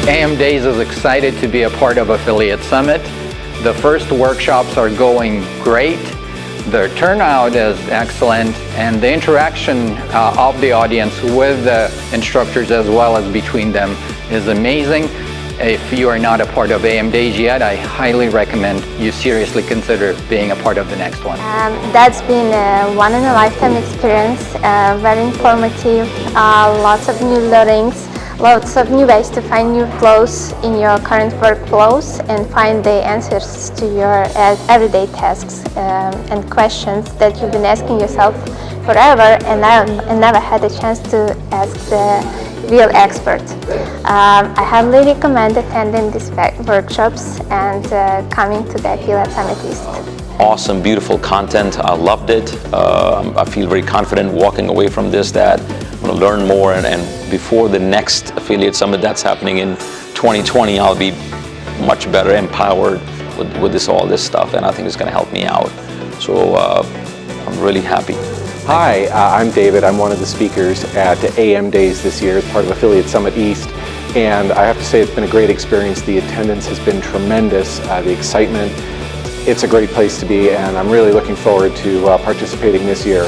AM Days is excited to be a part of Affiliate Summit. The first workshops are going great. The turnout is excellent, and the interaction of the audience with the instructors as well as between them is amazing. If you are not a part of AM Days yet, I highly recommend you seriously consider being a part of the next one. That's been a one-in-a-lifetime experience, very informative, lots of new learnings, lots of new ways to find new flows in your current workflows and find the answers to your everyday tasks and questions that you've been asking yourself forever and never had a chance to ask the real expert. I highly recommend attending these workshops and coming to the Affiliate Summit East. Awesome, beautiful content. I loved it. I feel very confident walking away from this that I'm going to learn more, and before the next Affiliate Summit that's happening in 2020, I'll be much better empowered with all this stuff, and I think it's going to help me out. So I'm really happy. Hi, I'm David. I'm one of the speakers at AM Days this year as part of Affiliate Summit East, and I have to say it's been a great experience. The attendance has been tremendous, the excitement. It's a great place to be, and I'm really looking forward to participating this year.